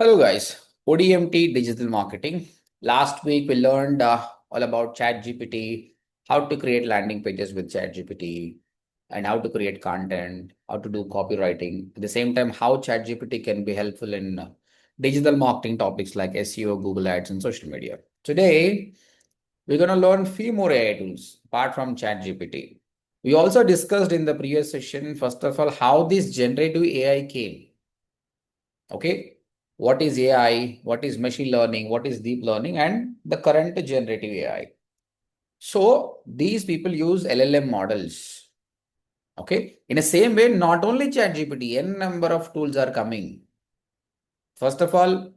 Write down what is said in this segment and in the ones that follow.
Hello guys, ODMT digital marketing. Last week we learned all about ChatGPT, how to create landing pages with ChatGPT, and how to create content, how to do copywriting. At the same time, how ChatGPT can be helpful in digital marketing topics like SEO, Google Ads, and social media. Today, we're going to learn few more AI tools apart from ChatGPT. We also discussed in the previous session, first of all, how this generative AI came. Okay, what is AI, what is machine learning, what is deep learning, and the current generative AI. So these people use LLM models. Okay, in the same way, not only ChatGPT, n number of tools are coming. First of all,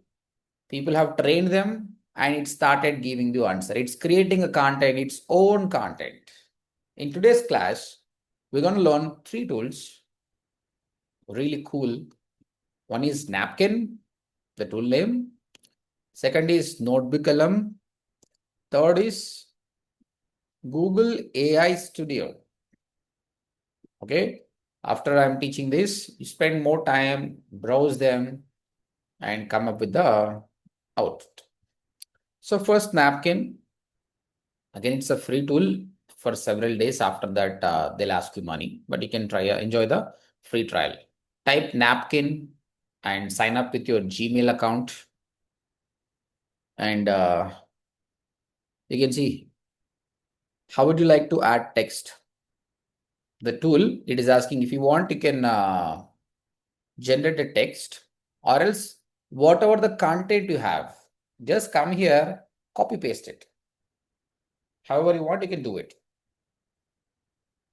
people have trained them and it started giving the answer. It's creating a content, its own content. In today's class, we're going to learn three tools. Really cool. One is Napkin, the tool name. Second is NotebookLM. Third is Google AI Studio. Okay. After I'm teaching this, you spend more time, browse them, and come up with the output. So first Napkin, again, it's a free tool for several days. After that, they'll ask you money, but you can try enjoy the free trial. Type Napkin and sign up with your Gmail account. And you can see how would you like to add text. The tool, it is asking if you want, you can generate a text, or else whatever the content you have, just come here, copy paste it. However you want, you can do it.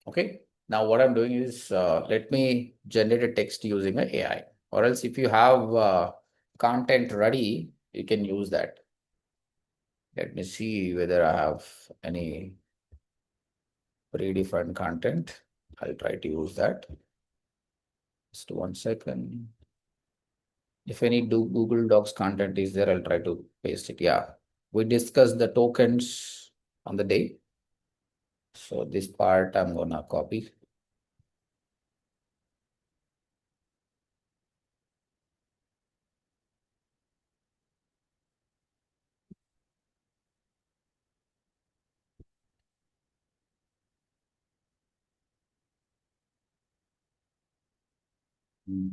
Okay. Now what I'm doing is let me generate a text using an AI, or else if you have content ready, you can use that. Let me see whether I have any predefined content. I'll try to use that. Just 1 second. If any Google Docs content is there, I'll try to paste it. Yeah, we discussed the tokens on the day. So this part I'm gonna copy.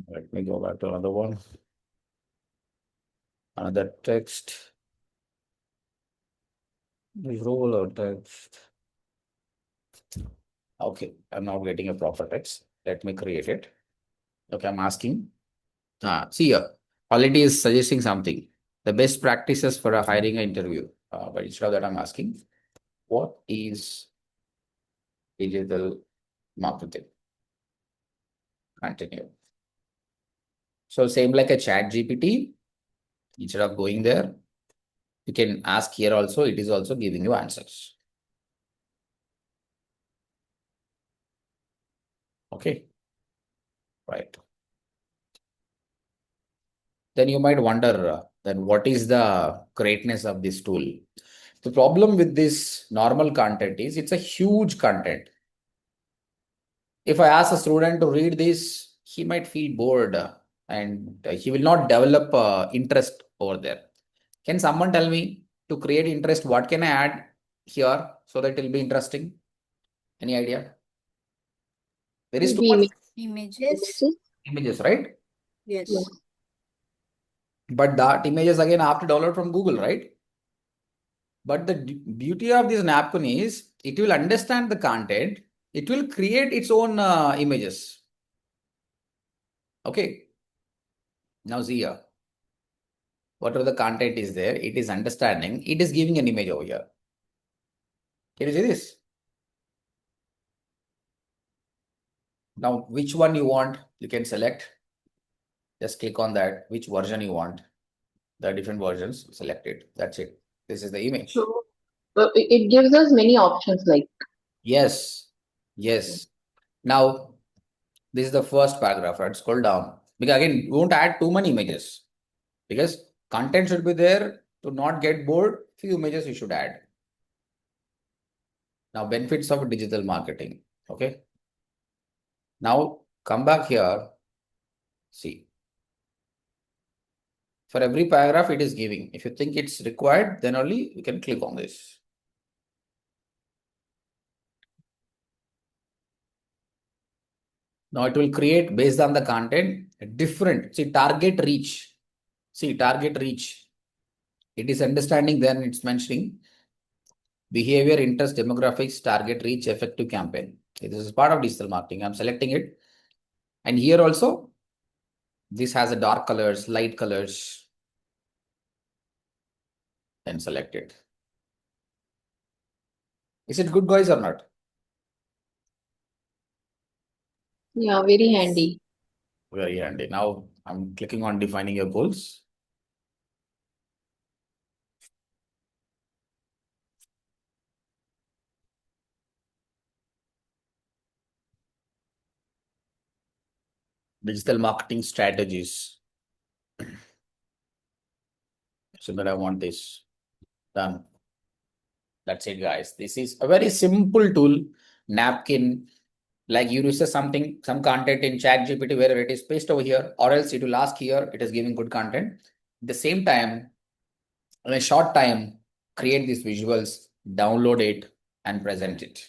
Let me go back to another one. Another text. Role or text. Okay, I'm not getting a proper text. Let me create it. Okay, I'm asking. See here, already is suggesting something. The best practices for a hiring interview. But instead of that, I'm asking, what is digital marketing? Continue. So same like a ChatGPT, instead of going there, you can ask here also, it is also giving you answers. Okay, right. Then you might wonder, then what is the greatness of this tool? The problem with this normal content is it's a huge content. If I ask a student to read this, he might feel bored and he will not develop interest over there. Can someone tell me to create interest, what can I add here so that it will be interesting? Any idea? There is too much Images. images, right? Yes. But that images again I have to download from Google, right? But the beauty of this napkin is it will understand the content. It will create its own images. Okay. Now see here. Whatever the content is there, it is understanding. It is giving an image over here. Can you see this? Now, which one you want, you can select. Just click on that, which version you want. There are different versions, select it. That's it. This is the image. So it gives us many options like. Yes. Yes. Now, this is the first paragraph, right? Scroll down. Because again, you won't add too many images. Because content should be there to not get bored. Few images you should add. Now, benefits of digital marketing. Okay. Now, come back here. See. For every paragraph, it is giving. If you think it's required, then only you can click on this. Now it will create based on the content different. See, target reach. See, target reach. It is understanding, then it's mentioning behavior, interest, demographics, target reach, effective campaign. Okay, this is part of digital marketing. I'm selecting it. And here also, this has a dark colors, light colors, and select it. Is it good, guys, or not? Yeah, very handy. Very handy. Now I'm clicking on defining your goals. Digital marketing strategies. So that I want this done. That's it, guys. This is a very simple tool, Napkin. Like you research something, some content in Chat GPT, where it is pasted over here, or else it will ask here, it is giving good content. At the same time, in a short time, create these visuals, download it, and present it.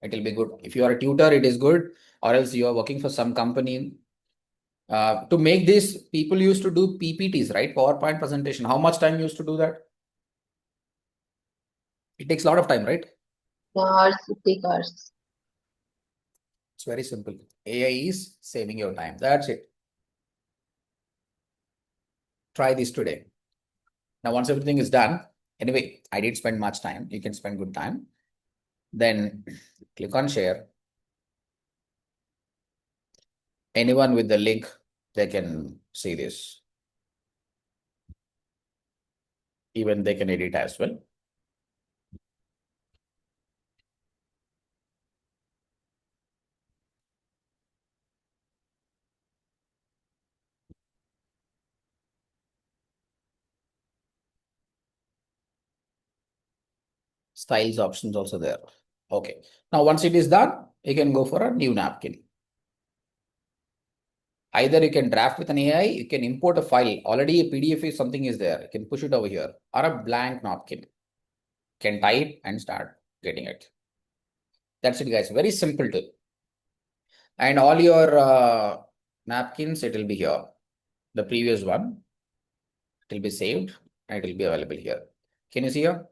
It will be good. If you are a tutor, it is good, or else you are working for some company. To make this, people used to do PPTs, right? PowerPoint presentation. How much time you used to do that? It takes a lot of time, right? Hours, it take hours. It's very simple. AI is saving your time. That's it. Try this today. Now, once everything is done, anyway, I didn't spend much time. You can spend good time. Then click on share. Anyone with the link, they can see this. Even they can edit as well. Styles options also there. Okay. Now, once it is done, you can go for a new napkin. Either you can draft with an AI, you can import a file. Already a PDF is something is there. You can push it over here, or a blank napkin. You can type and start getting it. That's it, guys. Very simple to. And all your napkins, it will be here. The previous one, it will be saved and it will be available here. Can you see here?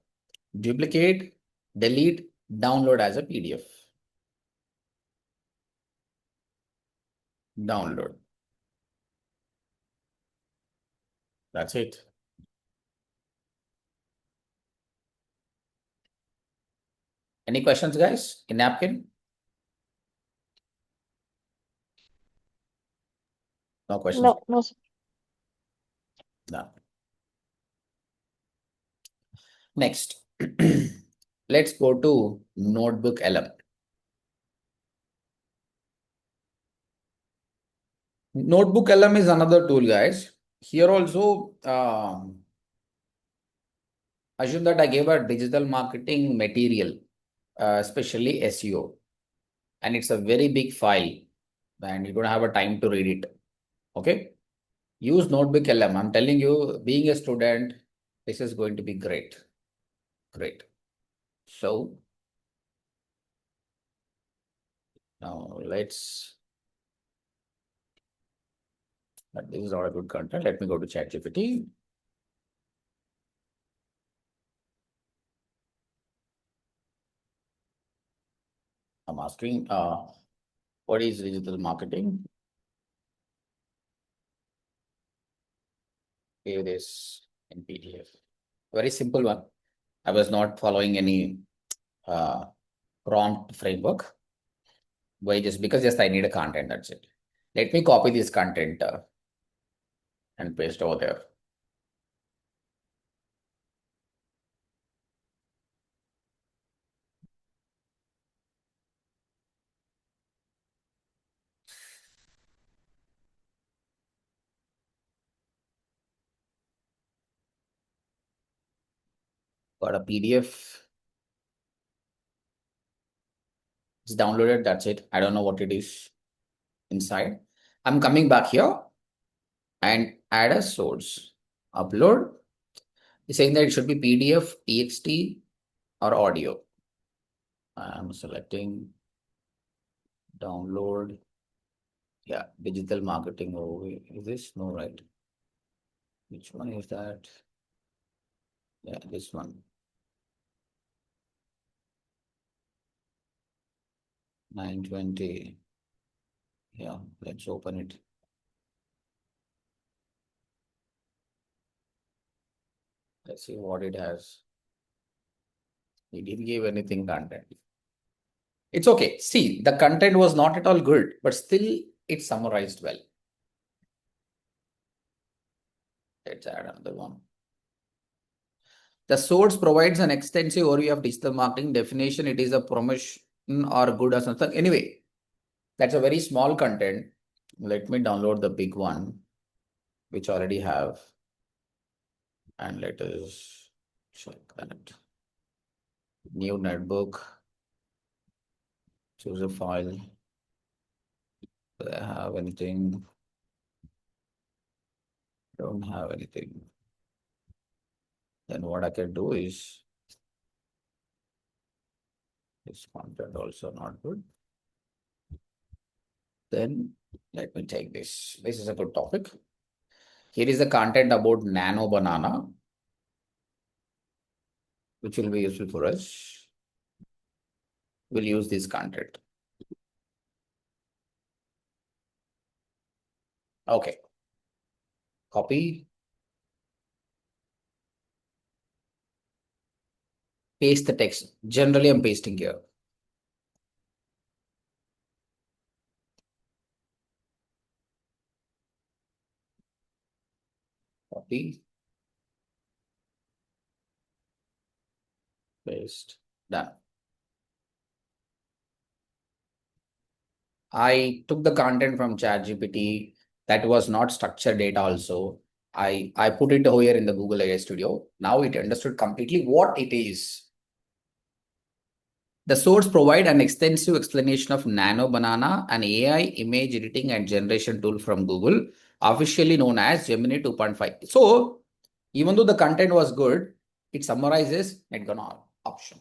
Duplicate, delete, download as a PDF. Download. That's it. Any questions, guys, in napkin? No questions. No, no, sir. No. Next, let's go to NotebookLM. NotebookLM is another tool, guys. Here also, assume that I gave a digital marketing material, especially SEO, and it's a very big file, and you don't have a time to read it. Okay, use NotebookLM. I'm telling you, being a student, this is going to be great. Great. So now let's. But this is not a good content. Let me go to ChatGPT. I'm asking, what is digital marketing? Give this in PDF. Very simple one. I was not following any prompt framework. Why? Just because I need a content. That's it. Let me copy this content and paste over there. Got a PDF. It's downloaded. That's it. I don't know what it is inside. I'm coming back here and add a source. Upload. It's saying that it should be PDF, TXT, or audio. I'm selecting download. Yeah, digital marketing. Oh, is this? No, right. Which one is that? Yeah, this one. 920. Yeah, let's open it. Let's see what it has. It didn't give anything content. It's okay. See, the content was not at all good, but still it summarized well. Let's add another one. The source provides an extensive overview of digital marketing definition. It is a promotion or good or something. Anyway, that's a very small content. Let me download the big one, which I already have. And let us check that. New notebook. Choose a file. Do I have anything? Don't have anything. Then what I can do is this content also not good. Then let me take this. This is a good topic. Here is the content about Nano Banana, which will be useful for us. We'll use this content. Okay. Copy. Paste the text. Generally, I'm pasting here. Copy. Paste. Done. I took the content from ChatGPT. That was not structured data also. I put it here in the Google AI Studio. Now it understood completely what it is. The source provide an extensive explanation of Nano Banana, an AI image editing and generation tool from Google, officially known as Gemini 2.5. So even though the content was good, it summarizes it gonna option.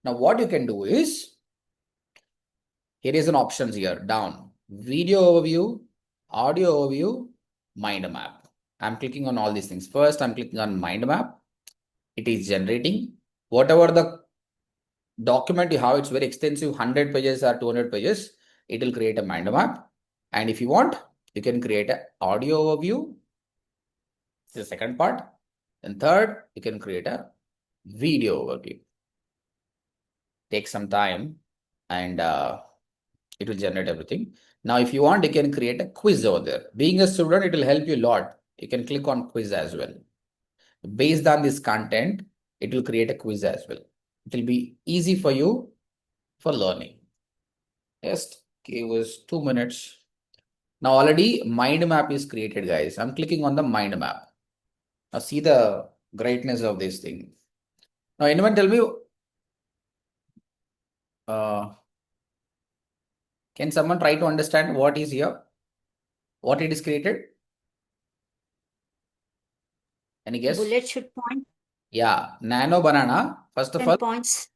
Now what you can do is, here is an options here down. Video overview, audio overview, mind map. I'm clicking on all these things. First, I'm clicking on mind map. It is generating whatever the document you have. It's very extensive, 100 pages or 200 pages. It will create a mind map. And if you want, you can create an audio overview. This is the second part. And third, you can create a video overview. Take some time and it will generate everything. Now, if you want, you can create a quiz over there. Being a student, it will help you a lot. You can click on quiz as well. Based on this content, it will create a quiz as well. It will be easy for you for learning. Just give us 2 minutes. Now already mind map is created, guys. I'm clicking on the mind map. Now see the greatness of this thing. Now anyone tell me, can someone try to understand what is here? What it is created? Any guess? Bullet should point Yeah, Nano Banana. First of 10 all, points.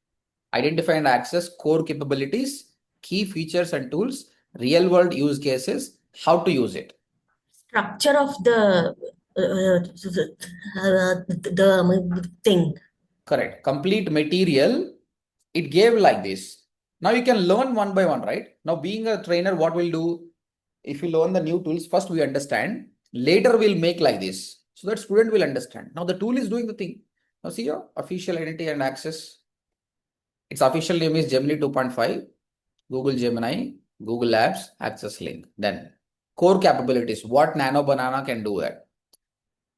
identify and access core capabilities, key features and tools, real world use cases, how to use it. Structure of the thing. Correct. Complete material, it gave like this. Now you can learn one by one, right? Now being a trainer, what we'll do, if you learn the new tools, first we understand, later we'll make like this. So that student will understand. Now the tool is doing the thing. Now see your official identity and access. Its official name is Gemini 2.5, Google Gemini, Google Labs, access link. Then core capabilities, what Nano Banana can do that.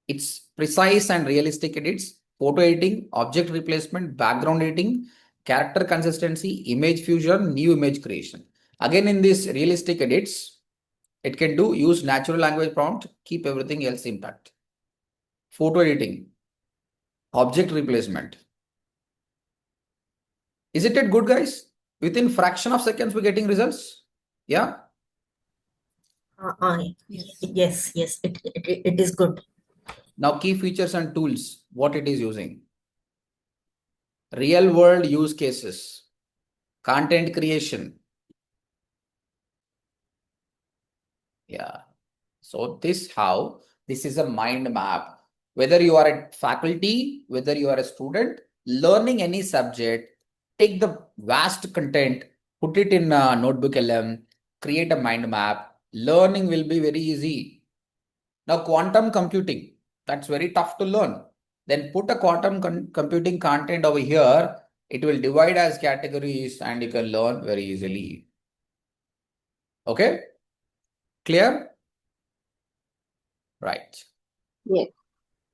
It's precise and realistic edits, photo editing, object replacement, background editing, character consistency, image fusion, new image creation. Again, in this realistic edits, it can do use natural language prompt, keep everything else intact. Photo editing, object replacement. Isn't it good, guys? Within fraction of seconds, we're getting results. Yeah. Yes, it is good. Now, key features and tools, what it is using. Real world use cases, content creation. Yeah. So this is a mind map. Whether you are a faculty, whether you are a student, learning any subject, take the vast content, put it in a notebook LM, create a mind map. Learning will be very easy. Now, quantum computing, that's very tough to learn. Then put a quantum computing content over here. It will divide as categories and you can learn very easily. Okay? Clear? Right. Yes.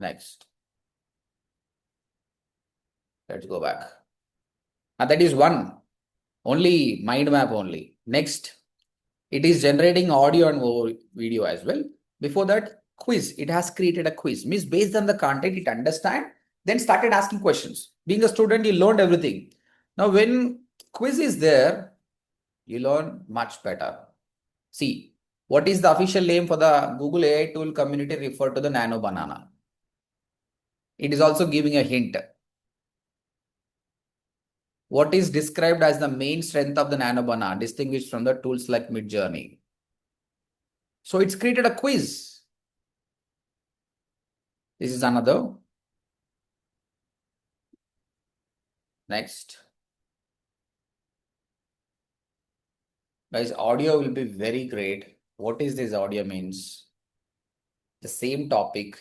Next. Let's go back. And that is one. Only mind map only. Next, it is generating audio and video as well. Before that, quiz. It has created a quiz. Means based on the content it understand, then started asking questions. Being a student, you learned everything. Now, when quiz is there, you learn much better. See, what is the official name for the Google AI tool community referred to the Nano Banana? It is also giving a hint. What is described as the main strength of the Nano Banana, distinguished from the tools like Midjourney? So it's created a quiz. This is another. Next. Guys, audio will be very great. What is this audio means? The same topic,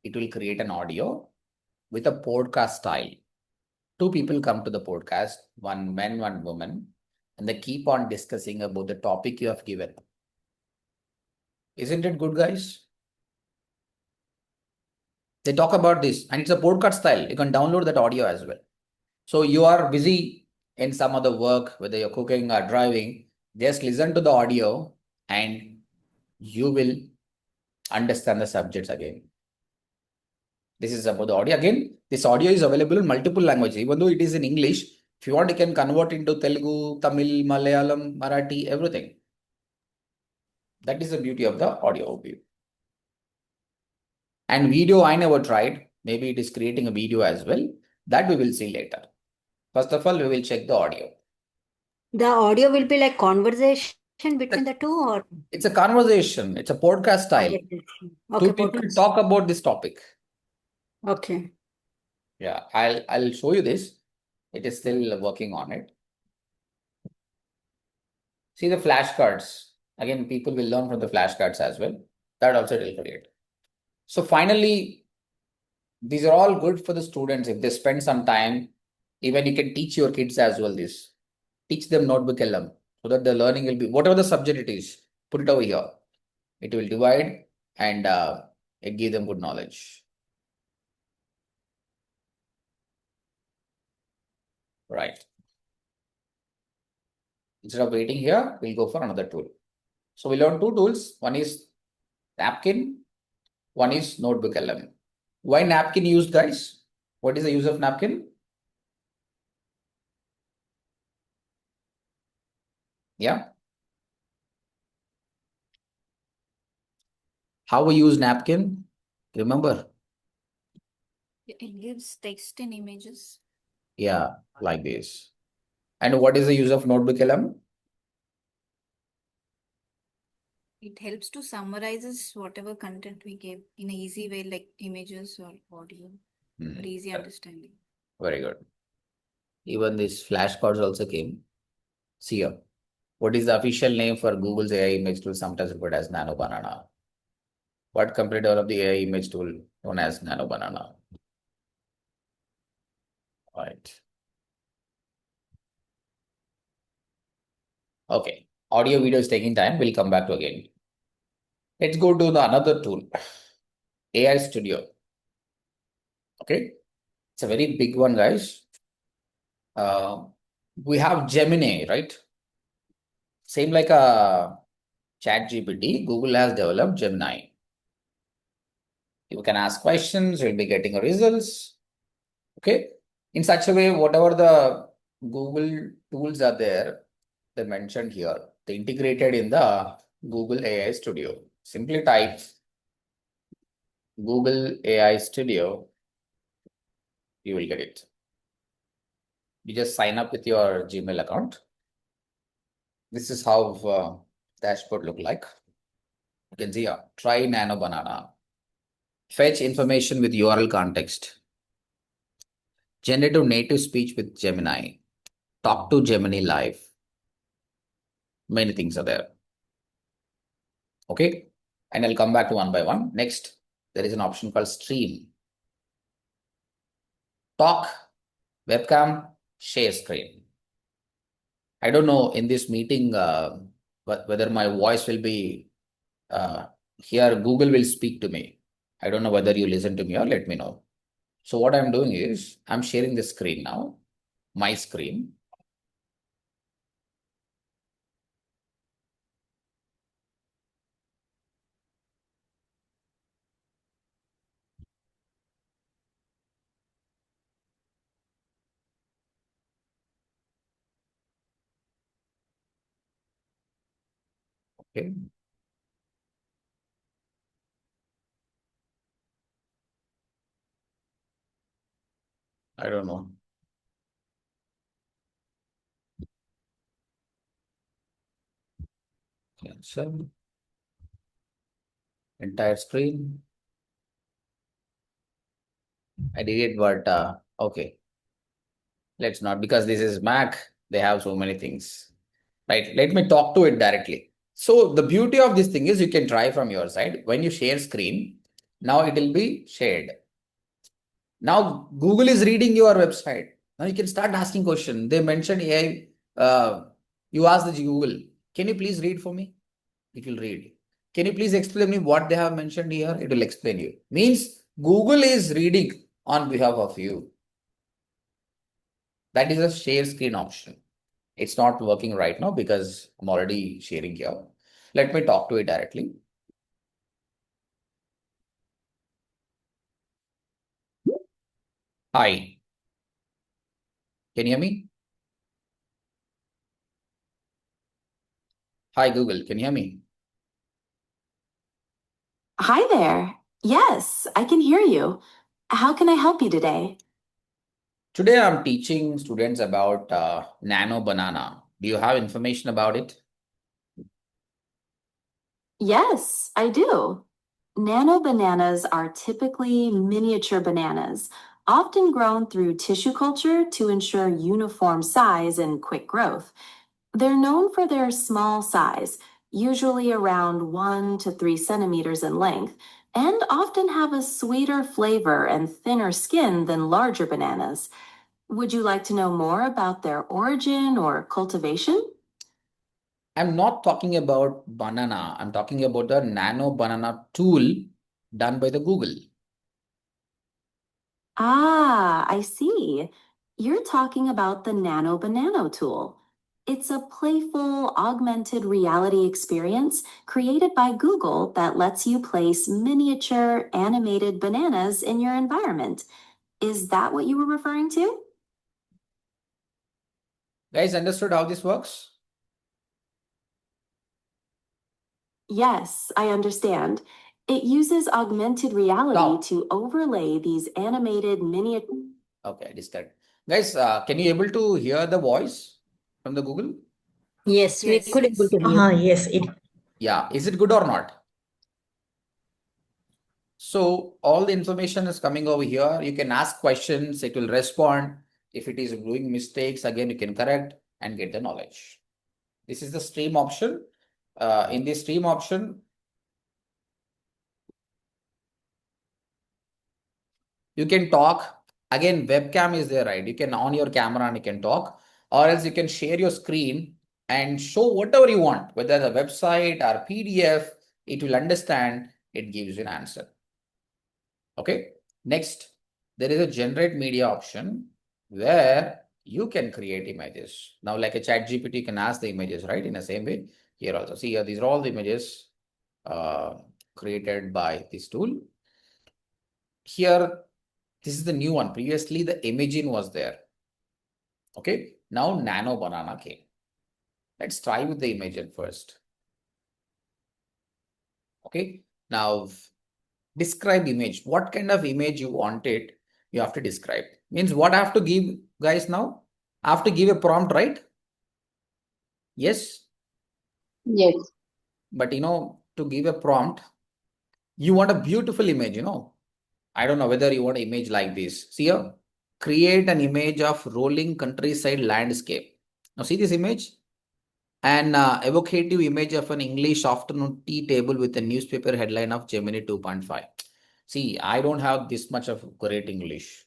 it will create an audio with a podcast style. Two people come to the podcast, one man, one woman, and they keep on discussing about the topic you have given. Isn't it good, guys? They talk about this and it's a podcast style. You can download that audio as well. So you are busy in some other work, whether you're cooking or driving, just listen to the audio and you will understand the subjects again. This is about the audio. Again, this audio is available in multiple languages. Even though it is in English, if you want, you can convert into Telugu, Tamil, Malayalam, Marathi, everything. That is the beauty of the audio view. And video, I never tried. Maybe it is creating a video as well. That we will see later. First of all, we will check the audio. The audio will be like conversation between the two, or It's a conversation. It's a podcast style. conversation? Two Okay, people podcast. talk about this topic. Okay. Yeah, I'll show you this. It is still working on it. See the flashcards. Again, people will learn from the flashcards as well. That also it will create. So finally, these are all good for the students if they spend some time. Even you can teach your kids as well this. Teach them notebook LM so that the learning will be whatever the subject it is. Put it over here. It will divide and it give them good knowledge. Right. Instead of waiting here, we'll go for another tool. So we learned two tools. One is Napkin, one is Notebook LM. Why Napkin used, guys? What is the use of Napkin? Yeah. How we use Napkin? Remember? It gives text and images. Yeah, like this. And what is the use of Notebook LM? It helps to summarizes whatever content we gave in an easy way, like images or audio, for easy understanding. Very good. Even these flashcards also came. See here. What is the official name for Google's AI image tool, sometimes referred as Nano Banana? What company developed the AI image tool known as Nano Banana? Right. Okay. Audio video is taking time. We'll come back to again. Let's go to the another tool, AI Studio. Okay. It's a very big one, guys. We have Gemini, right? Same like a ChatGPT, Google has developed Gemini. You can ask questions, you'll be getting results. Okay. In such a way, whatever the Google tools are there, they mentioned here, they integrated in the Google AI Studio. Simply type Google AI Studio, you will get it. You just sign up with your Gmail account. This is how dashboard look like. You can see here, try Nano Banana. Fetch information with URL context. Generative native speech with Gemini. Talk to Gemini live. Many things are there. Okay. And I'll come back to one by one. Next, there is an option called stream. Talk, webcam, share screen. I don't know in this meeting whether my voice will be here. Google will speak to me. I don't know whether you listen to me or let me know. So what I'm doing is I'm sharing the screen now, my screen. Okay. I don't know. Cancel. Entire screen. I did it, but okay. Let's not, because this is Mac. They have so many things, right? Let me talk to it directly. So the beauty of this thing is you can try from your side. When you share screen, now it will be shared. Now Google is reading your website. Now you can start asking question. They mentioned AI. You ask the Google, can you please read for me? It will read. Can you please explain me what they have mentioned here? It will explain you. Means Google is reading on behalf of you. That is a share screen option. It's not working right now because I'm already sharing here. Let me talk to it directly. Hi. Can you hear me? Hi, Google. Can you hear me? Hi there. Yes, I can hear you. How can I help you today? Today, I'm teaching students about Nano Banana. Do you have information about it? Yes, I do. Nano bananas are typically miniature bananas, often grown through tissue culture to ensure uniform size and quick growth. They're known for their small size, usually around 1 to 3 centimeters in length, and often have a sweeter flavor and thinner skin than larger bananas. Would you like to know more about their origin or cultivation? I'm not talking about banana. I'm talking about the Nano Banana tool done by the Google. Ah, I see. You're talking about the Nano Banana tool. It's a playful, augmented reality experience created by Google that lets you place miniature animated bananas in your environment. Is that what you were referring to? Guys, understood how this works? Yes, I understand. It uses augmented reality Stop. to overlay these animated miniature. Okay, disconnect. Guys, can you able to hear the voice from the Google? Yes, we Yes, could able yes. to hear. Yes, Yeah, is it good or not? So all the information is coming over here. You can ask questions, it will respond. If it is doing mistakes, again, you can correct and get the knowledge. This is the stream option. In the stream option, you can talk. Again, webcam is there, right? You can on your camera and you can talk, or else you can share your screen and show whatever you want, whether the website or PDF, it will understand, it gives you an answer. Okay. Next, there is a generate media option where you can create images. Now, like a chat GPT can ask the images, right? In the same way, here also. See here, these are all the images created by this tool. Here, this is the new one. Previously, the Imagen was there. Okay. Now, Nano Banana came. Let's try with the Imagen first. Okay. Now, Describe image. What kind of image you want it, you have to describe. Means what I have to give, guys, now? I have to give a prompt, right? Yes. Yes. But to give a prompt, you want a beautiful image, I don't know whether you want an image like this. See here, create an image of rolling countryside landscape. Now see this image? An evocative image of an English afternoon tea table with a newspaper headline of Gemini 2.5. See, I don't have this much of great English.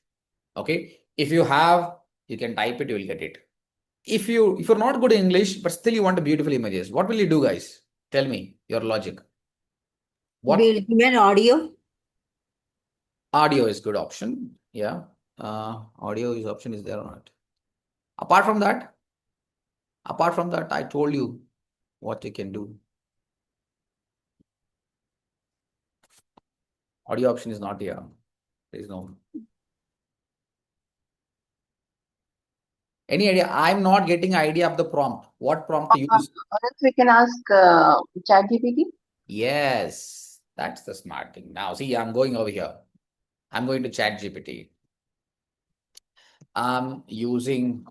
Okay. If you have, you can type it, you will get it. If you're not good in English, but still you want beautiful images, what will you do, guys? Tell me your logic. What? We'll give an audio. Audio is good option. Yeah. Audio is option is there or not? Apart from that, I told you what you can do. Audio option is not here. There is no. Any idea? I'm not getting idea of the prompt. What prompt to use? Or else we can ask ChatGPT. Yes, that's the smart thing. Now, see, I'm going over here. I'm going to ChatGPT. I'm using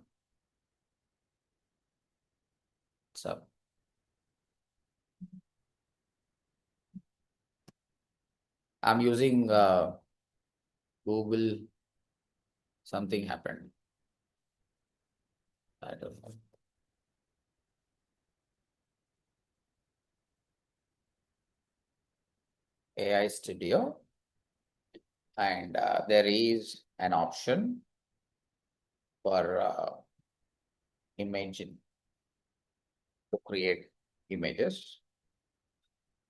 so I'm using Google. Something happened. I don't know. AI Studio, and there is an option for Imagen to create images.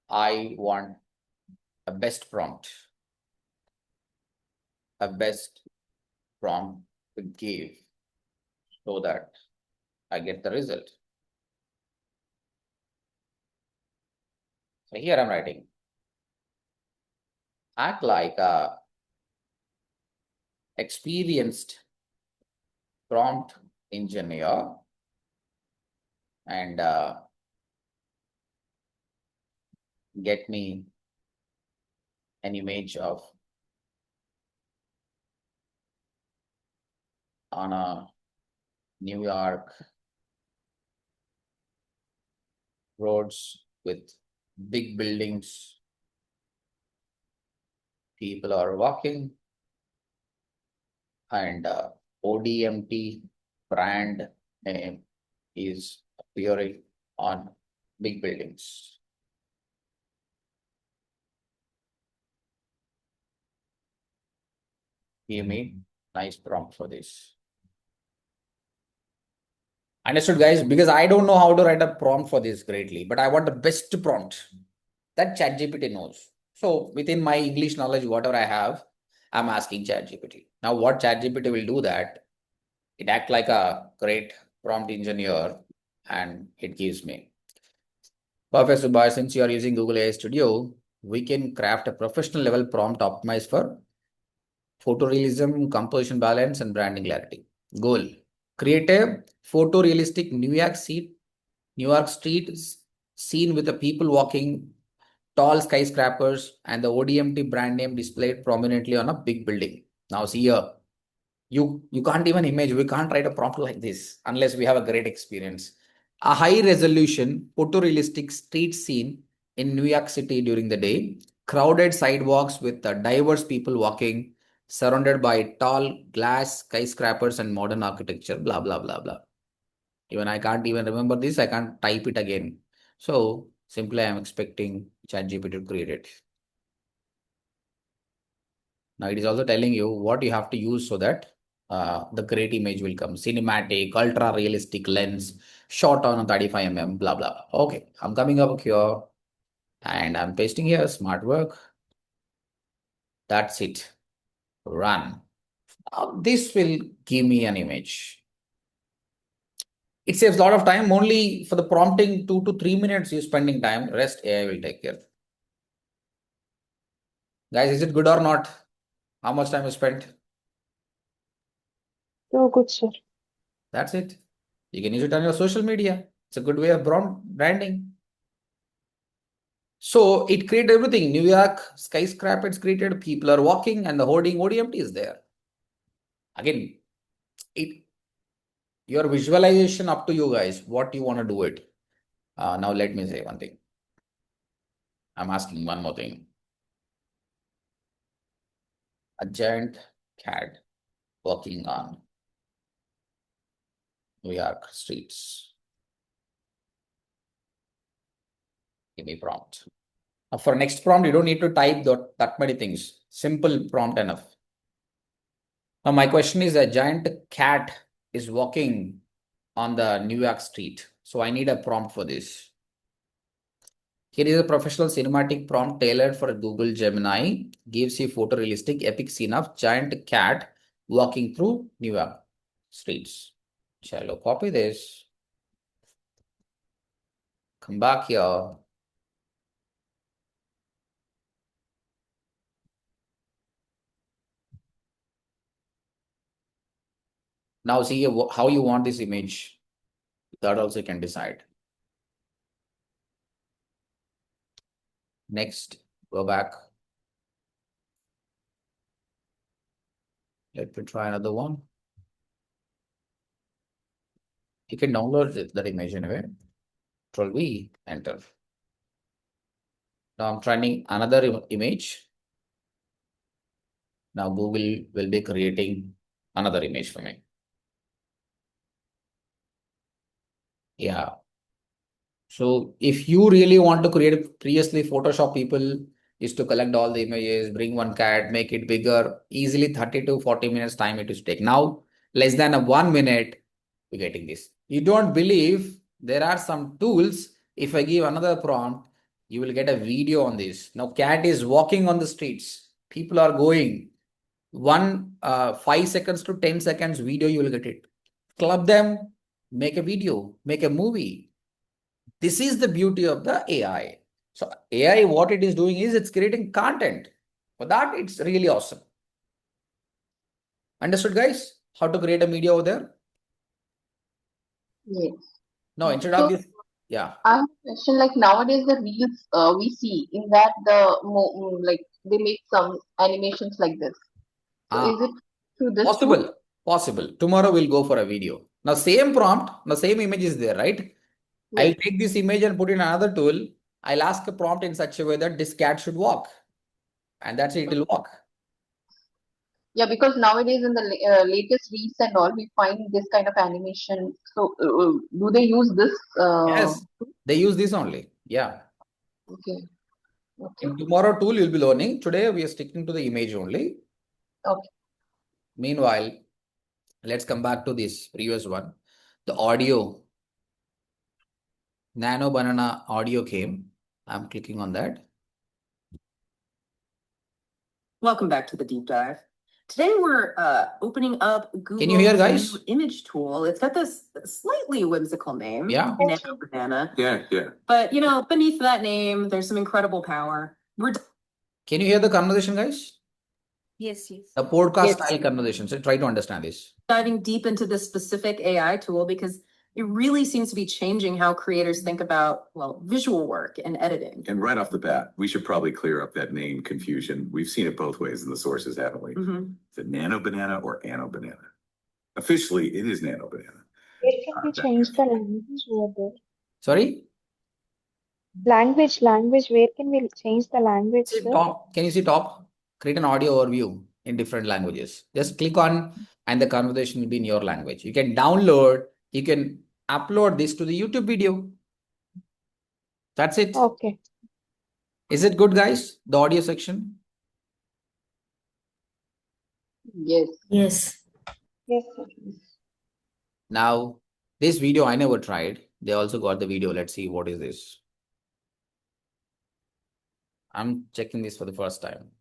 I want a best prompt to give so that I get the result. So here I'm writing, act like a experienced prompt engineer and get me an image of on a New York roads with big buildings. People are walking and ODMT brand name is appearing on big buildings. Give me nice prompt for this. Understood, guys? Because I don't know how to write a prompt for this greatly, but I want the best prompt that ChatGPT knows. So within my English knowledge, whatever I have, I'm asking ChatGPT. Now, what ChatGPT will do that, it act like a great prompt engineer and it gives me. Perfect, Subhash. Since you are using Google AI Studio, we can craft a professional level prompt optimized for photorealism, composition balance, and branding clarity. Goal: create a photorealistic New York street scene with the people walking, tall skyscrapers, and the ODMT brand name displayed prominently on a big building. Now see here, you can't even imagine, we can't write a prompt like this unless we have a great experience. A high resolution photorealistic street scene in New York City during the day, crowded sidewalks with diverse people walking, surrounded by tall glass skyscrapers and modern architecture, blah blah blah blah. Even I can't even remember this, I can't type it again. So simply I'm expecting ChatGPT to create it. Now it is also telling you what you have to use so that the great image will come. Cinematic, ultra realistic lens, shot on a 35 mm, blah blah. Okay, I'm coming up here and I'm pasting here, smart work. That's it. Run. This will give me an image. It saves a lot of time. Only for the prompting, 2 to 3 minutes you're spending time. Rest AI will take care. Guys, is it good or not? How much time you spent? So good, sir. That's it. You can use it on your social media. It's a good way of branding. So it created everything. New York skyscraper it's created, people are walking, and the hoarding ODMT is there. Again, your visualization up to you guys, what you want to do it. Now let me say one thing. I'm asking one more thing. A giant cat walking on New York streets. Give me prompt. Now for next prompt, you don't need to type that many things. Simple prompt enough. Now my question is, a giant cat is walking on the New York street. So I need a prompt for this. Here is a professional cinematic prompt tailored for Google Gemini. Gives you photorealistic epic scene of giant cat walking through New York streets. Shall I copy this? Come back here. Now see how you want this image. That also you can decide. Next, go back. Let me try another one. You can download that image anyway. Control V, enter. Now I'm trying another image. Now Google will be creating another image for me. Yeah. So if you really want to create, previously Photoshop people used to collect all the images, bring one cat, make it bigger, easily 30 to 40 minutes time it used to take. Now, less than a 1 minute, we're getting this. You don't believe there are some tools. If I give another prompt, you will get a video on this. Now, cat is walking on the streets. People are going. 5 seconds to 10 seconds video, you will get it. Club them, make a video, make a movie. This is the beauty of the AI. So AI, what it is doing is it's creating content. For that, it's really awesome. Understood, guys? How to create a video over there? Yes. No, instead So of this, yeah. I have a question. Like nowadays, the reels we see in that like they make some animations like this. So is it through this tool? Possible. Tomorrow we'll go for a video. Now, same prompt, the same image is there, right? I'll Yes. take this image and put in another tool. I'll ask a prompt in such a way that this cat should walk. And that's it, it'll walk. Yeah, because nowadays in the latest reels and all, we find this kind of animation. So do they use this? Yes, they use this only. Yeah. Okay. Okay. In tomorrow tool, you'll be learning. Today, we are sticking to the image only. Okay. Meanwhile, let's come back to this previous one. The audio. Nano Banana audio came. I'm clicking on that. Welcome back to the deep dive. Today we're opening up Can you hear, Google's guys? new image tool. It's got this slightly whimsical name, Yeah. Nano Banana. Yeah. But beneath that name, there's some incredible power. We're Can you hear the conversation, guys? Yes, yes. The podcast Yes. style conversation. So try to understand this. diving deep into this specific AI tool because it really seems to be changing how creators think about, visual work and editing. And right off the bat, we should probably clear up that name confusion. We've seen it both ways in the sources, haven't we? Mhm. Is it Nano Banana or Ano Banana? Officially, it is Nano Banana. Where can we change the language over there? Sorry? Language, where can we change the language, See sir? top. Can you see top? Create an audio overview in different languages. Just click on and the conversation will be in your language. You can download, you can upload this to the YouTube video. That's it. Okay. Is it good, guys? The audio section? Yes. Yes. Yes, sir. Now, this video I never tried. They also got the video. Let's see what is this. I'm checking this for the first time.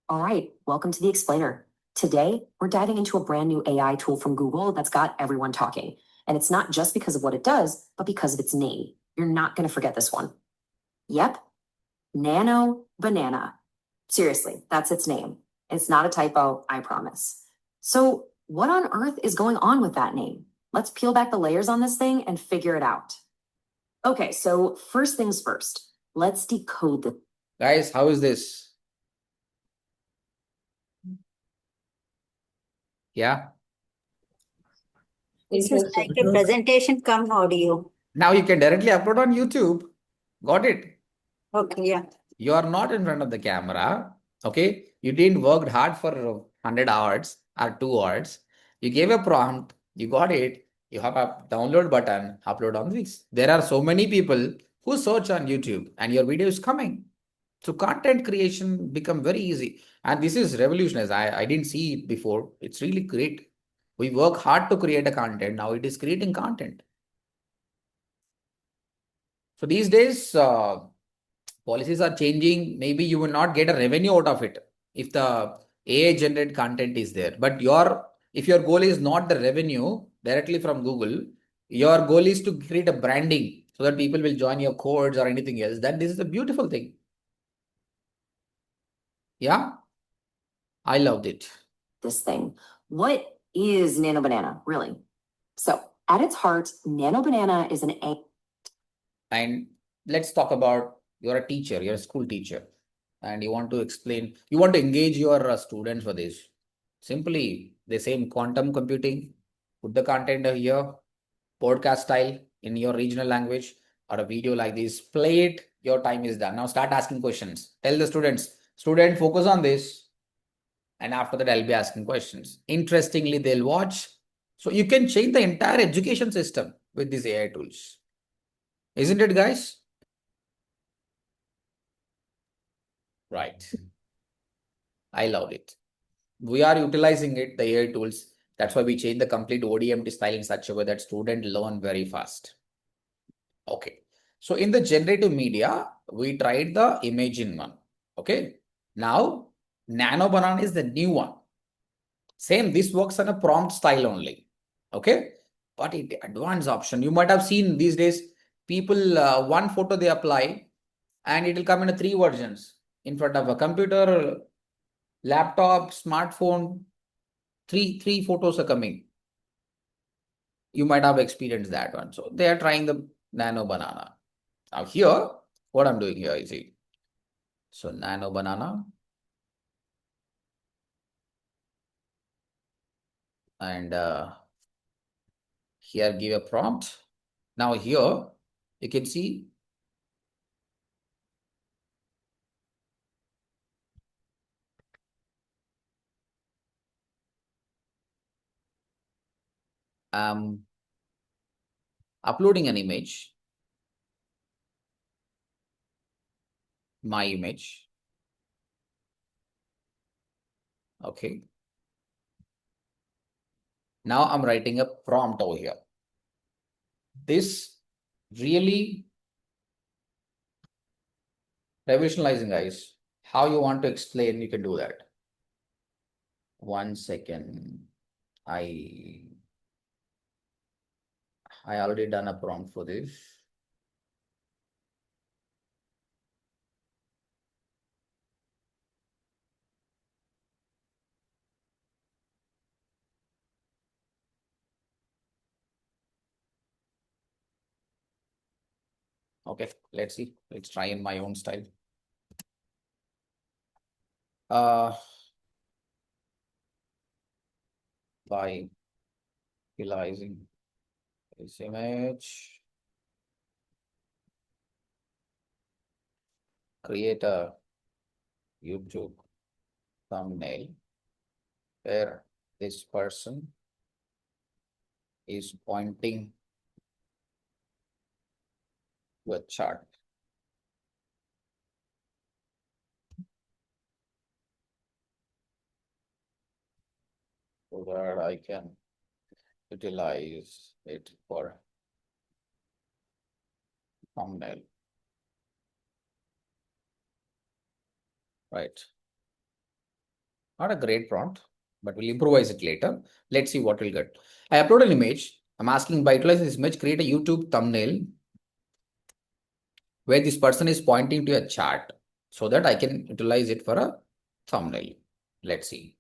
All right, welcome to the Explainer. Today, we're diving into a brand new AI tool from Google that's got everyone talking. And it's not just because of what it does, but because of its name. You're not going to forget this one. Yep, Nano Banana. Seriously, that's its name. It's not a typo, I promise. So what on earth is going on with that name? Let's peel back the layers on this thing and figure it out. Okay, so first things first. Let's decode the Guys, how is this? Yeah. This is Interesting. like a presentation come audio. Now you can directly upload on YouTube. Got it? Okay, yeah. You are not in front of the camera. Okay. You didn't work hard for 100 hours or 2 hours. You gave a prompt. You got it. You have a download button, upload on this. There are so many people who search on YouTube and your video is coming. So content creation become very easy. And this is revolutionary. I didn't see it before. It's really great. We work hard to create a content. Now it is creating content. So these days, policies are changing. Maybe you will not get a revenue out of it if the AI generated content is there. But if your goal is not the revenue directly from Google, your goal is to create a branding so that people will join your course or anything else, then this is a beautiful thing. Yeah, I loved it. this thing. What is Nano Banana, really? So, at its heart, Nano Banana is an And let's talk about, you're a teacher, you're a school teacher, and you want to explain, you want to engage your students for this. Simply, they say in quantum computing, put the content here, podcast style in your regional language, or a video like this, play it, your time is done. Now start asking questions. Tell the students, student, focus on this. And after that, I'll be asking questions. Interestingly, they'll watch. So you can change the entire education system with these AI tools. Isn't it, guys? Right. I love it. We are utilizing it, the AI tools. That's why we change the complete ODMT style in such a way that students learn very fast. Okay. So in the generative media, we tried the Imagen one. Okay. Now, Nano Banana is the new one. Same, this works on a prompt style only. Okay. But it advanced option. You might have seen these days, people, one photo they apply and it will come in 3 versions in front of a computer, laptop, smartphone. Three photos are coming. You might have experienced that one. So they are trying the Nano Banana. Now here, what I'm doing here is it. So Nano Banana. And here give a prompt. Now here, you can see uploading an image, my image. Okay. Now I'm writing a prompt over here. This really revolutionizing, guys. How you want to explain, you can do that. 1 second. I already done a prompt for this. Okay, let's see. Let's try in my own style. By utilizing this image, create a YouTube thumbnail where this person is pointing to a chart. So that I can utilize it for thumbnail. Right. Not a great prompt, but we'll improvise it later. Let's see what we'll get. I upload an image. I'm asking by utilizing this image, create a YouTube thumbnail where this person is pointing to a chart so that I can utilize it for a thumbnail. Let's see.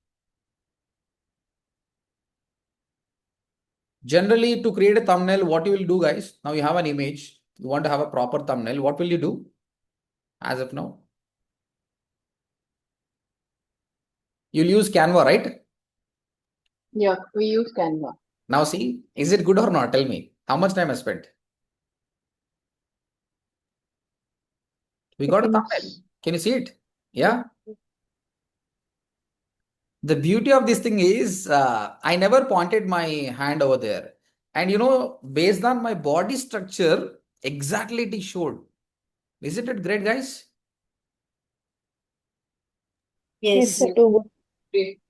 Generally, to create a thumbnail, what you will do, guys, now you have an image, you want to have a proper thumbnail, what will you do? as of now? You'll use Canva, right? Yeah, we use Canva. Now see, is it good or not? Tell me. How much time I spent? We got a thumbnail. Seconds. Can you see it? Yeah. The beauty of this thing is I never pointed my hand over there. And based on my body structure, exactly it is showed. Isn't it great, guys? Yes, Yes. sir, too good. Great.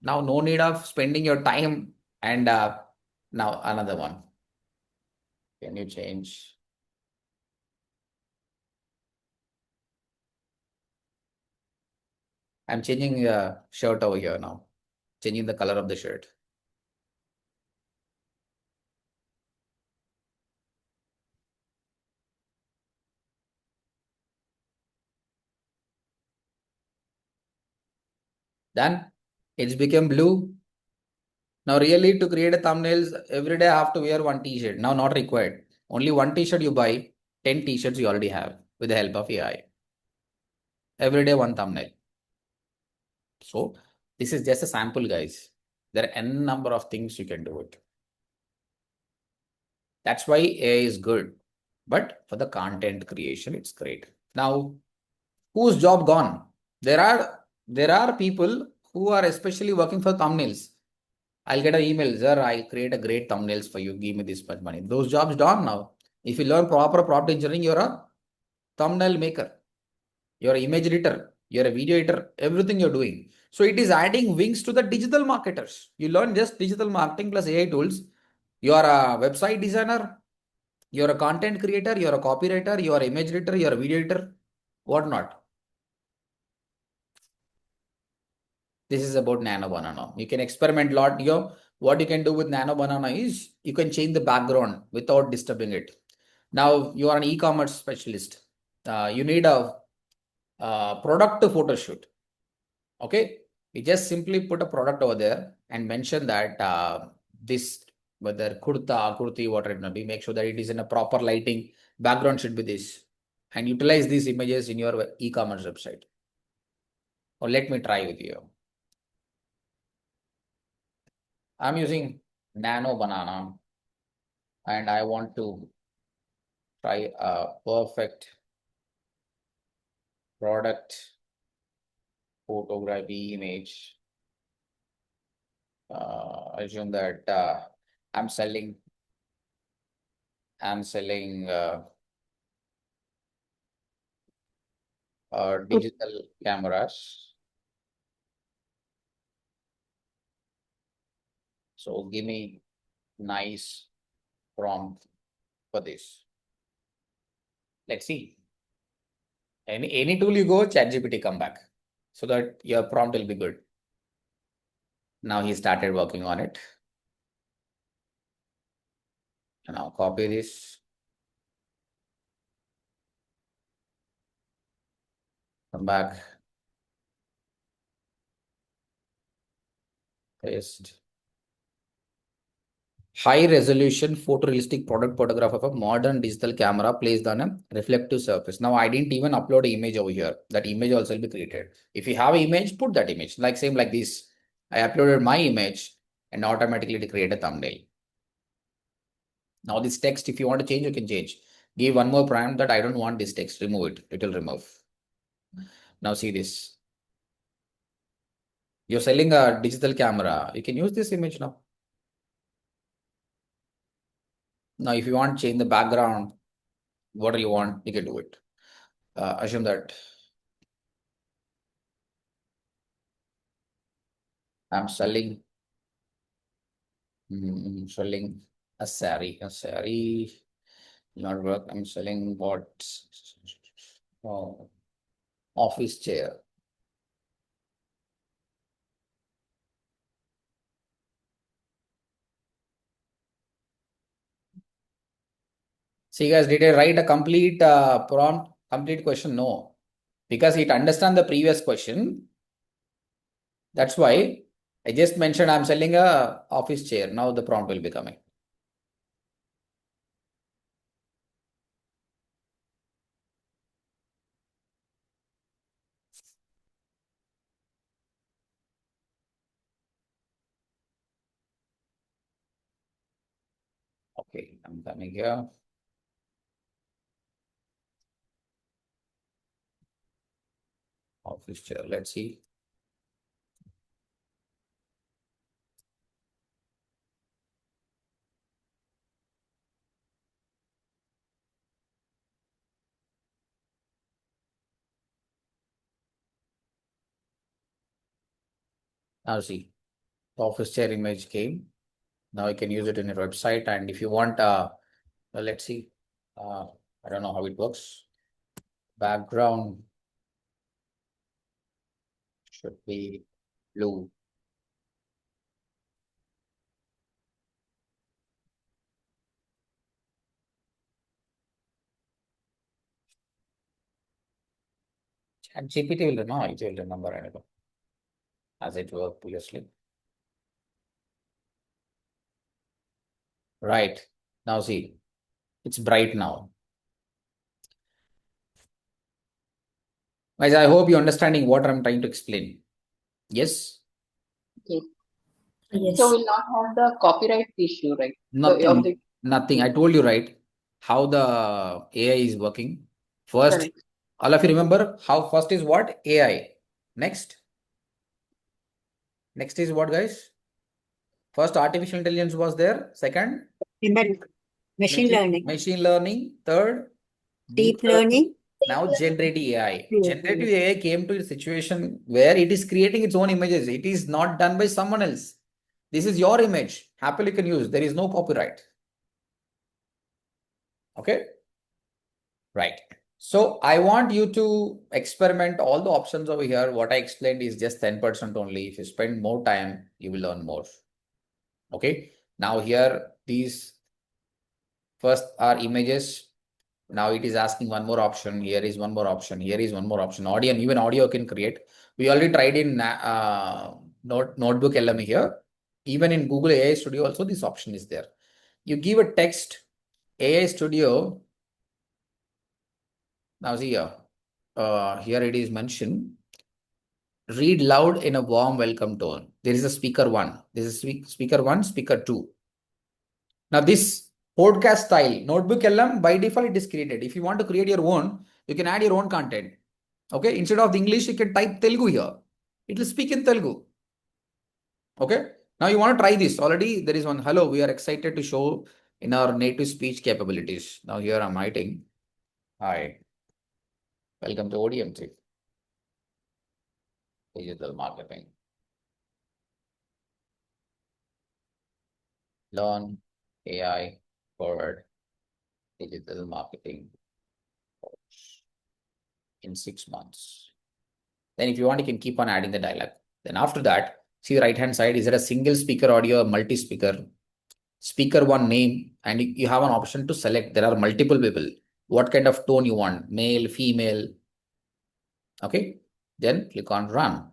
Now, no need of spending your time. And now another one. Can you change? I'm changing the shirt over here now. Changing the color of the shirt. Done. It's become blue. Now, really, to create a thumbnails, every day I have to wear one t-shirt. Now, not required. Only one t-shirt you buy, 10 t-shirts you already have with the help of AI. Every day, one thumbnail. So, this is just a sample, guys. There are n number of things you can do it. That's why AI is good. But for the content creation, it's great. Now, whose job gone? There are people who are especially working for thumbnails. I'll get an email, sir, I'll create a great thumbnails for you. Give me this much money. Those jobs done now. If you learn proper prompt engineering, you're a thumbnail maker. You're an image editor. You're a video editor. Everything you're doing. So it is adding wings to the digital marketers. You learn just digital marketing plus AI tools. You are a website designer. You're a content creator. You're a copywriter. You're an image editor. You're a video editor. Whatnot. This is about Nano Banana. You can experiment a lot. What you can do with Nano Banana is you can change the background without disturbing it. Now you are an e-commerce specialist. You need a product photo shoot. Okay, you just simply put a product over there and mention that this, whether kurti, whatever it may be, make sure that it is in a proper lighting. Background should be this, and utilize these images in your e-commerce website. Or let me try with you. I'm using Nano Banana and I want to try a perfect product photography image. Assume that I'm selling digital cameras. So give me nice prompt for this. Let's see. Any tool you go, ChatGPT come back so that your prompt will be good. Now he started working on it. Now copy this. Come back. Paste. High resolution photorealistic product photograph of a modern digital camera placed on a reflective surface. Now I didn't even upload an image over here. That image also will be created. If you have an image, put that image. Like same like this. I uploaded my image and automatically it create a thumbnail. Now this text, if you want to change, you can change. Give one more prompt that I don't want this text. Remove it. It will remove. Now see this. You're selling a digital camera. You can use this image now. Now, if you want to change the background, whatever you want, you can do it. Assume that I'm selling a sari, not work. I'm selling what? Oh, office chair. See, guys, did I write a complete prompt, complete question? No, because it understands the previous question. That's why I just mentioned I'm selling a office chair. Now the prompt will be coming. Okay, I'm coming here. Office chair, let's see. Now see, the office chair image came. Now you can use it in your website. And if you want, well, let's see. I don't know how it works. Background should be blue. And GPT will know, it will remember anything as it worked previously. Right. Now see, it's bright now. Guys, I hope you're understanding what I'm trying to explain. Yes? Yes. Yes. So we'll not have the copyright issue, right? Nothing. Nothing. I told you, right, how the AI is working. First, Correct. all of you remember how first is what? AI. Next. Next is what, guys? First, artificial intelligence was there. Second, Machine learning, Machine learning. Third, deep learning. Now generative AI. Yes, Generative yes. AI came to a situation where it is creating its own images. It is not done by someone else. This is your image. Happily can use. There is no copyright. Okay. Right. So I want you to experiment all the options over here. What I explained is just 10% only. If you spend more time, you will learn more. Okay. Now here, these first are images. Now it is asking one more option. Here is one more option. Here is one more option. Audio, even audio can create. We already tried in NotebookLM here. Even in Google AI Studio also this option is there. You give a text, AI Studio. Now see here. Here it is mentioned. Read loud in a warm welcome tone. There is a speaker 1. This is speaker 1, speaker 2. Now this podcast style, NotebookLM, by default it is created. If you want to create your own, you can add your own content. Okay, instead of the English, you can type Telugu here. It will speak in Telugu. Okay, now you want to try this. Already there is one. Hello, we are excited to show in our native speech capabilities. Now here I'm writing. Hi, welcome to ODMT. Digital marketing. Learn AI for digital marketing course in 6 months. Then if you want, you can keep on adding the dialogue. Then after that, see the right hand side, is there a single speaker audio or multi-speaker? Speaker 1 name, and you have an option to select. There are multiple people. What kind of tone you want? Male, female. Okay. Then click on run.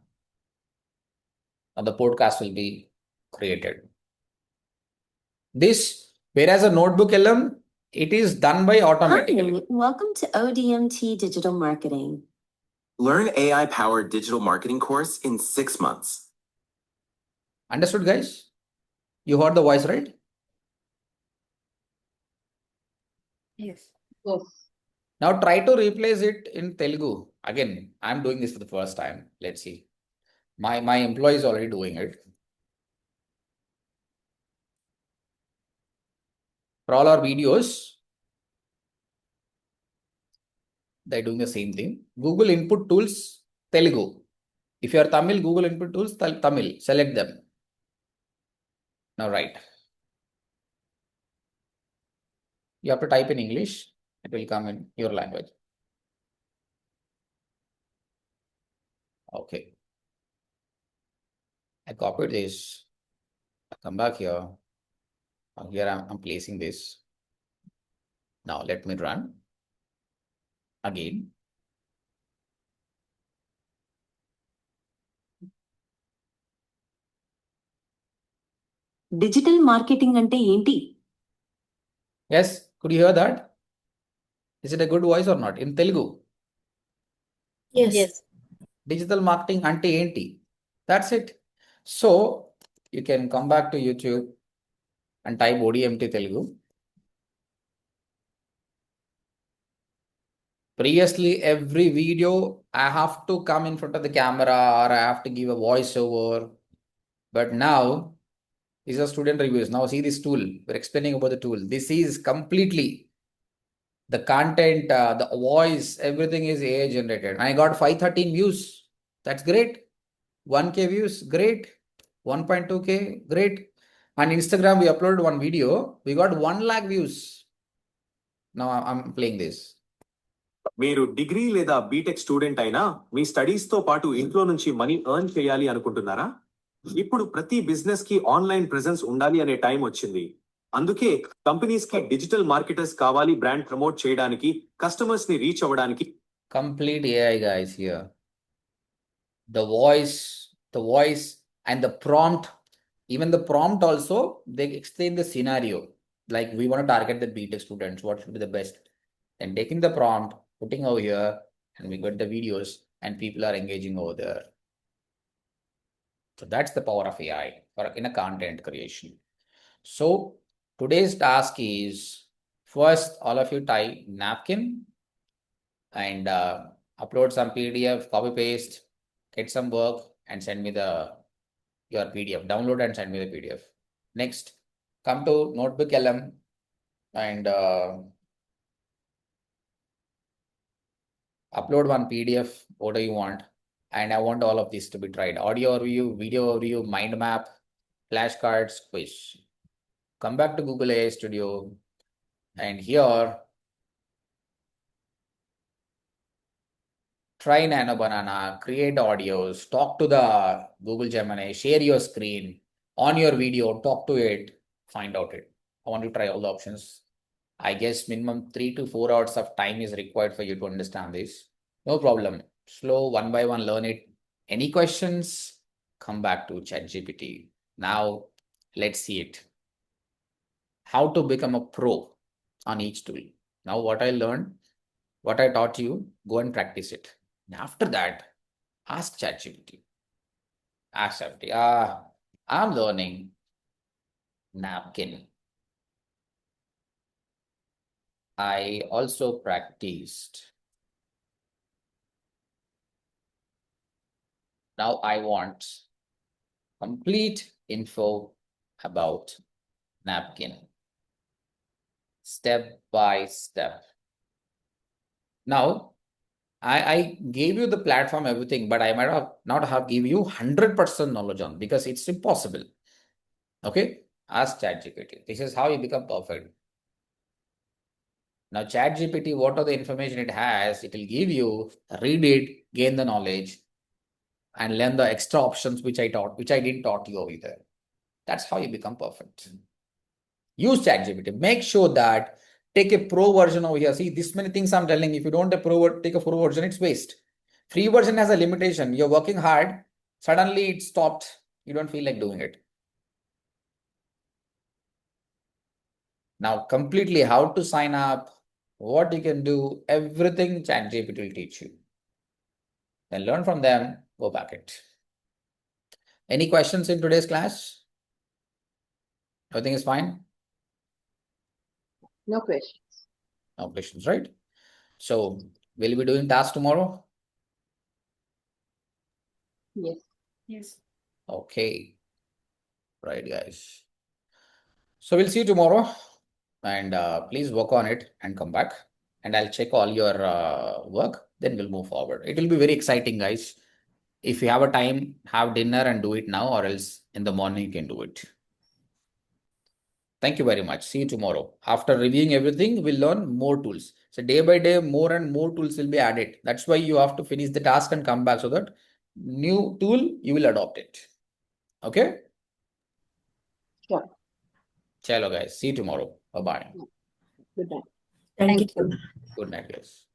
Now the podcast will be created. This, whereas a NotebookLM, it is done by automatically. Hi, welcome to ODMT Digital Marketing. Learn AI-powered digital marketing course in 6 months. Understood, guys? You heard the voice, right? Yes. Yes. Now try to replace it in Telugu. Again, I'm doing this for the first time. Let's see. My employee is already doing it. For all our videos, they're doing the same thing. Google input tools, Telugu. If you are Tamil, Google input tools, Tamil. Select them. Now write. You have to type in English. It will come in your language. Okay. I copied this. I come back here. Here I'm placing this. Now let me run. Again. Digital marketing ante enti? Yes, could you hear that? Is it a good voice or not? In Telugu. Yes. Digital marketing ante enti. That's it. So you can come back to YouTube and type ODMT Telugu. Previously, every video, I have to come in front of the camera or I have to give a voiceover. But now, these are student reviews. Now see this tool. We're explaining about the tool. This is completely the content, the voice, everything is AI generated. I got 513 views. That's great. 1K views, great. 1.2K, great. On Instagram, we uploaded one video. We got 1 lakh views. Now I'm playing this. మీరు degree లేదా BTech student అయినా మీ studies తో పాటు ఇంట్లో నుంచి money earn చేయాలి అనుకుంటున్నారా? ఇప్పుడు ప్రతి బిజినెస్ కి ఆన్లైన్ ప్రెసెన్స్ ఉండాలి అనే టైం వచ్చింది. అందుకే కంపెనీస్ కి డిజిటల్ మార్కెటర్స్ కావాలి బ్రాండ్ ప్రమోట్ చేయడానికి, కస్టమర్స్ ని రీచ్ అవ్వడానికి. Complete AI guys here. The voice and the prompt, even the prompt also, they explain the scenario. Like we want to target the BTech students, what should be the best? Then taking the prompt, putting over here, and we got the videos and people are engaging over there. So that's the power of AI in a content creation. So today's task is, first all of you type napkin and upload some PDF, copy paste, get some work and send me your PDF. Download and send me the PDF. Next, come to NotebookLM and upload one PDF, whatever you want. And I want all of these to be tried. Audio overview, video overview, mind map, flashcards, quiz. Come back to Google AI Studio and here try Nano Banana, create audios, talk to the Google Gemini, share your screen on your video, talk to it, find out it. I want to try all the options. I guess minimum 3 to 4 hours of time is required for you to understand this. No problem. Slow, one by one, learn it. Any questions? Come back to ChatGPT. Now, let's see it. How to become a pro on each tool. Now, what I learned, what I taught you, go and practice it. And after that, ask ChatGPT. Ask ChatGPT. I'm learning napkin. I also practiced. Now I want complete info about napkin. Step by step. Now, I gave you the platform, everything, but I might have not have give you 100% knowledge on because it's impossible. Okay? Ask ChatGPT. This is how you become perfect. Now, ChatGPT, what are the information it has? It will give you, read it, gain the knowledge, and learn the extra options which I didn't taught you over there. That's how you become perfect. Use ChatGPT. Make sure that take a pro version over here. See, this many things I'm telling. If you don't take a pro version, it's waste. Free version has a limitation. You're working hard, suddenly it stopped. You don't feel like doing it. Now, completely how to sign up, what you can do, everything ChatGPT will teach you. Then learn from them, go back it. Any questions in today's class? Everything is fine? No questions. No questions, right? So, will you be doing task tomorrow? Yes. Yes. Okay. Right, guys. So, we'll see you tomorrow. And please work on it and come back. And I'll check all your work. Then we'll move forward. It will be very exciting, guys. If you have a time, have dinner and do it now, or else in the morning you can do it. Thank you very much. See you tomorrow. After reviewing everything, we'll learn more tools. So day by day, more and more tools will be added. That's why you have to finish the task and come back so that new tool, you will adopt it. Okay? Sure. Chalo, guys. See you tomorrow. Bye-bye. Good night. Thank Thank you. Good night, guys.